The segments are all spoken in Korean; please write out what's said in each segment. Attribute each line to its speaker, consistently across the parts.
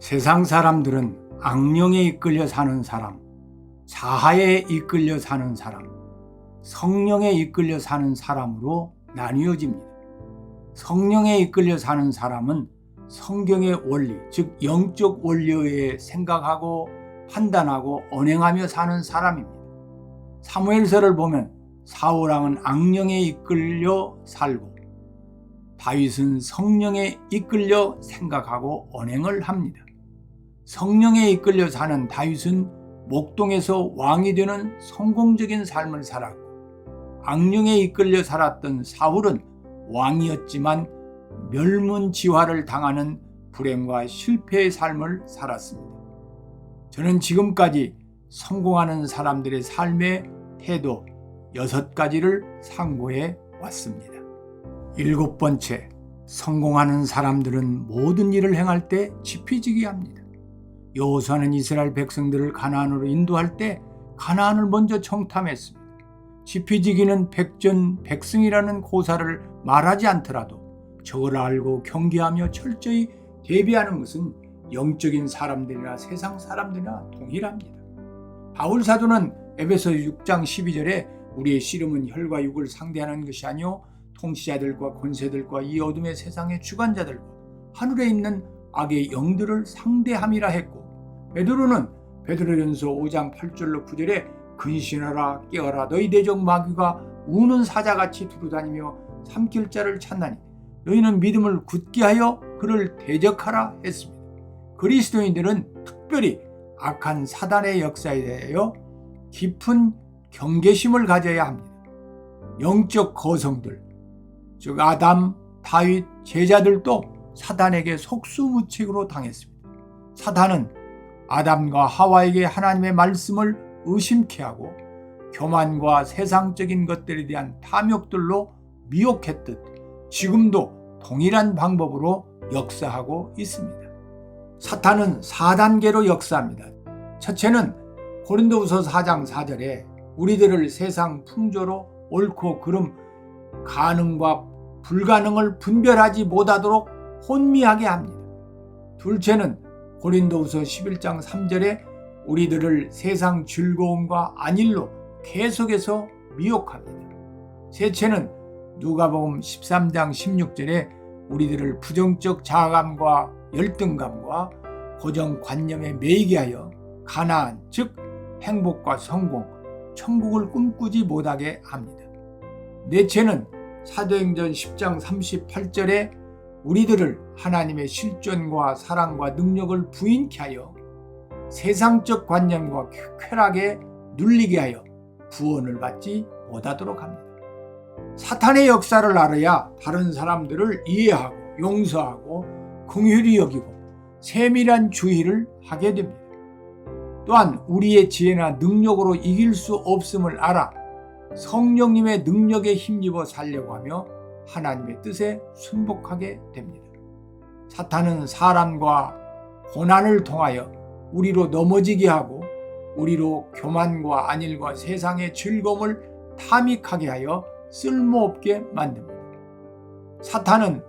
Speaker 1: 세상 사람들은 악령에 이끌려 사는 사람, 자아에 이끌려 사는 사람, 성령에 이끌려 사는 사람으로 나뉘어집니다. 성령에 이끌려 사는 사람은 성경의 원리, 즉 영적 원리에 생각하고 판단하고 언행하며 사는 사람입니다. 사무엘서를 보면 사울왕은 악령에 이끌려 살고 다윗은 성령에 이끌려 생각하고 언행을 합니다. 성령에 이끌려 사는 다윗은 목동에서 왕이 되는 성공적인 삶을 살았고, 악령에 이끌려 살았던 사울은 왕이었지만 멸문지화를 당하는 불행과 실패의 삶을 살았습니다. 저는 지금까지 성공하는 사람들의 삶의 태도 6가지를 상고해 왔습니다. 7번째, 성공하는 사람들은 모든 일을 행할 때 지피지기 합니다. 여호수아는 이스라엘 백성들을 가나안으로 인도할 때 가나안을 먼저 정탐했습니다. 지피지기는 백전백승이라는 고사를 말하지 않더라도 저걸 알고 경계하며 철저히 대비하는 것은 영적인 사람들이나 세상 사람들이나 동일합니다. 바울 사도는 에베소 6장 12절에 우리의 씨름은 혈과 육을 상대하는 것이 아니요 통치자들과 권세들과 이 어둠의 세상의 주관자들과 하늘에 있는 악의 영들을 상대함이라 했고, 베드로는 베드로전서 5장 8절로 9절에 근신하라 깨어라 너희 대적 마귀가 우는 사자같이 두루다니며 삼킬 자를 찾나니 너희는 믿음을 굳게 하여 그를 대적하라 했습니다. 그리스도인들은 특별히 악한 사단의 역사에 대하여 깊은 경계심을 가져야 합니다. 영적 거성들, 즉 아담, 다윗, 제자들도 사단에게 속수무책으로 당했습니다. 사단은 아담과 하와에게 하나님의 말씀을 의심케 하고 교만과 세상적인 것들에 대한 탐욕들로 미혹했듯 지금도 동일한 방법으로 역사하고 있습니다. 사탄은 4단계로 역사합니다. 첫째는 고린도후서 4장 4절에 우리들을 세상 풍조로 옳고 그름, 가능과 불가능을 분별하지 못하도록 혼미하게 합니다. 둘째는 고린도후서 11장 3절에 우리들을 세상 즐거움과 안일로 계속해서 미혹합니다. 셋째는 누가복음 13장 16절에 우리들을 부정적 자아감과 열등감과 고정관념에 매이게 하여 가나안, 즉 행복과 성공, 천국을 꿈꾸지 못하게 합니다. 넷째는 사도행전 10장 38절에 우리들을 하나님의 실존과 사랑과 능력을 부인케 하여 세상적 관념과 쾌락에 눌리게 하여 구원을 받지 못하도록 합니다. 사탄의 역사를 알아야 다른 사람들을 이해하고 용서하고 긍휼히 여기고 세밀한 주의를 하게 됩니다. 또한 우리의 지혜나 능력으로 이길 수 없음을 알아 성령님의 능력에 힘입어 살려고 하며 하나님의 뜻에 순복하게 됩니다. 사탄은 사람과 고난을 통하여 우리로 넘어지게 하고 우리로 교만과 안일과 세상의 즐거움을 탐닉하게 하여 쓸모없게 만듭니다. 사탄은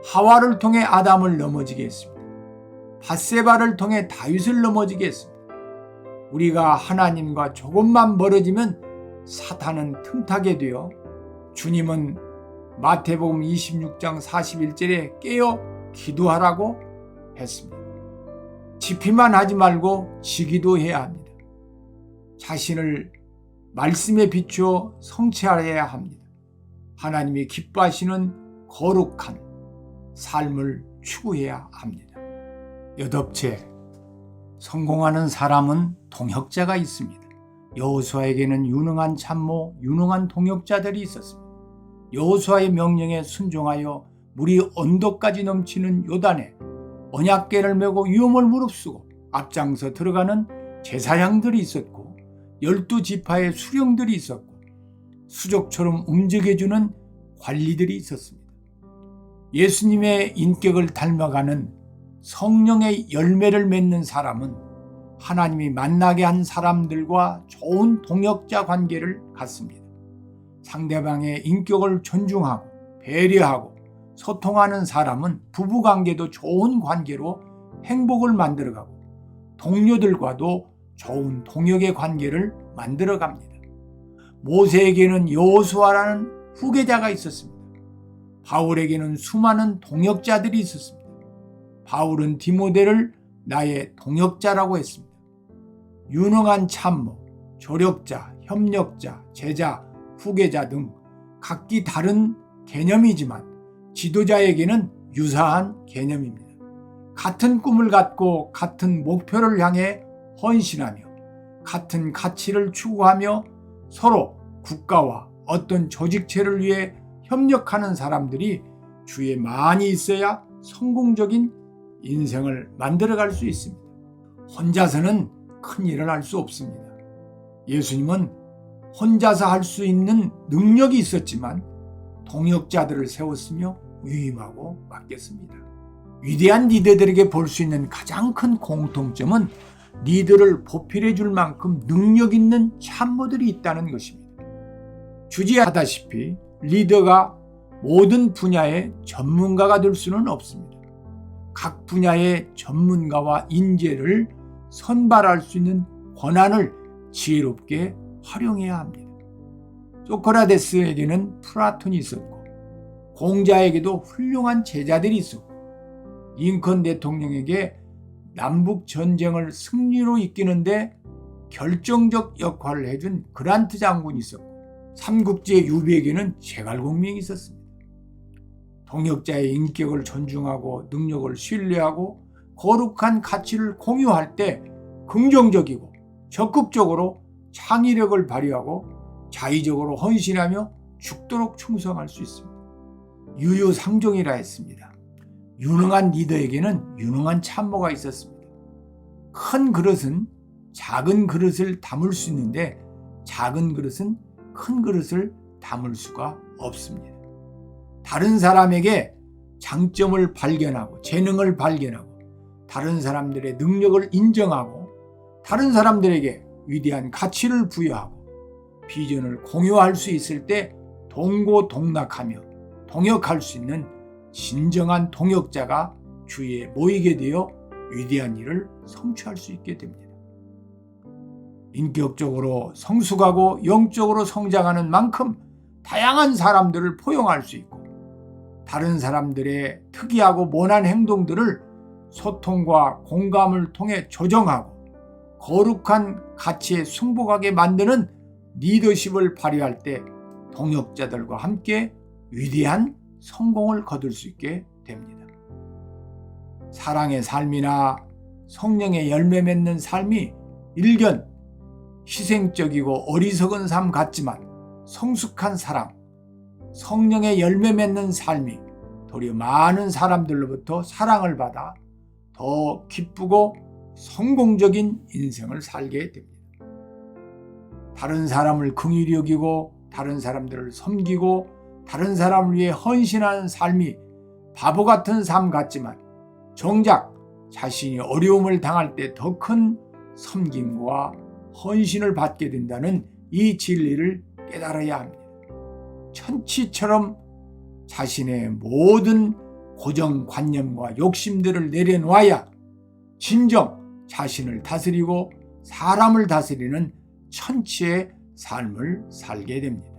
Speaker 1: 하와를 통해 아담을 넘어지게 했습니다. 밧세바를 통해 다윗을 넘어지게 했습니다. 우리가 하나님과 조금만 멀어지면 사탄은 틈타게 되어 주님은 마태복음 26장 41절에 깨어 기도하라고 했습니다. 지피만 하지 말고 지기도 해야 합니다. 자신을 말씀에 비추어 성취하여야 합니다. 하나님이 기뻐하시는 거룩한 삶을 추구해야 합니다. 8째, 성공하는 사람은 동역자가 있습니다. 여호수아에게는 유능한 참모, 유능한 동역자들이 있었습니다. 여호수아의 명령에 순종하여 물이 언덕까지 넘치는 요단에 언약궤를 메고 위험을 무릅쓰고 앞장서 들어가는 제사장들이 있었고 12지파의 수령들이 있었고 수족처럼 움직여주는 관리들이 있었습니다. 예수님의 인격을 닮아가는 성령의 열매를 맺는 사람은 하나님이 만나게 한 사람들과 좋은 동역자 관계를 갖습니다. 상대방의 인격을 존중하고 배려하고 소통하는 사람은 부부관계도 좋은 관계로 행복을 만들어가고 동료들과도 좋은 동역의 관계를 만들어갑니다. 모세에게는 여호수아라는 후계자가 있었습니다. 바울에게는 수많은 동역자들이 있었습니다. 바울은 디모데를 나의 동역자라고 했습니다. 유능한 참모, 조력자, 협력자, 제자, 후계자 등 각기 다른 개념이지만 지도자에게는 유사한 개념입니다. 같은 꿈을 갖고 같은 목표를 향해 헌신하며 같은 가치를 추구하며 서로 국가와 어떤 조직체를 위해 협력하는 사람들이 주위에 많이 있어야 성공적인 인생을 만들어갈 수 있습니다. 혼자서는 큰 일을 할 수 없습니다. 예수님은 혼자서 할 수 있는 능력이 있었지만 동역자들을 세웠으며 위임하고 맡겼습니다. 위대한 리더들에게 볼 수 있는 가장 큰 공통점은 리더를 보필해 줄 만큼 능력 있는 참모들이 있다는 것입니다. 주지하다시피 리더가 모든 분야의 전문가가 될 수는 없습니다. 각 분야의 전문가와 인재를 선발할 수 있는 권한을 지혜롭게 활용해야 합니다. 소크라테스에게는 플라톤이 있었고 공자에게도 훌륭한 제자들이 있었고 링컨 대통령에게 남북 전쟁을 승리로 이끄는데 결정적 역할을 해준 그란트 장군이 있었고 삼국지의 유비에게는 제갈공명이 있었습니다. 동역자의 인격을 존중하고 능력을 신뢰하고 거룩한 가치를 공유할 때 긍정적이고 적극적으로 창의력을 발휘하고 자의적으로 헌신하며 죽도록 충성할 수 있습니다. 유유상종이라 했습니다. 유능한 리더에게는 유능한 참모가 있었습니다. 큰 그릇은 작은 그릇을 담을 수 있는데 작은 그릇은 큰 그릇을 담을 수가 없습니다. 다른 사람에게 장점을 발견하고 재능을 발견하고 다른 사람들의 능력을 인정하고 다른 사람들에게 위대한 가치를 부여하고 비전을 공유할 수 있을 때 동고동락하며 동역할 수 있는 진정한 동역자가 주위에 모이게 되어 위대한 일을 성취할 수 있게 됩니다. 인격적으로 성숙하고 영적으로 성장하는 만큼 다양한 사람들을 포용할 수 있고 다른 사람들의 특이하고 모난 행동들을 소통과 공감을 통해 조정하고 거룩한 가치에 승복하게 만드는 리더십을 발휘할 때 동역자들과 함께 위대한 성공을 거둘 수 있게 됩니다. 사랑의 삶이나 성령의 열매 맺는 삶이 일견 희생적이고 어리석은 삶 같지만 성숙한 사랑, 성령의 열매 맺는 삶이 도리어 많은 사람들로부터 사랑을 받아 더 기쁘고 성공적인 인생을 살게 됩니다. 다른 사람을 긍휼히 여기고 다른 사람들을 섬기고 다른 사람을 위해 헌신하는 삶이 바보 같은 삶 같지만 정작 자신이 어려움을 당할 때 더 큰 섬김과 헌신을 받게 된다는 이 진리를 깨달아야 합니다. 천치처럼 자신의 모든 고정관념과 욕심들을 내려놓아야 진정 자신을 다스리고 사람을 다스리는 천치의 삶을 살게 됩니다.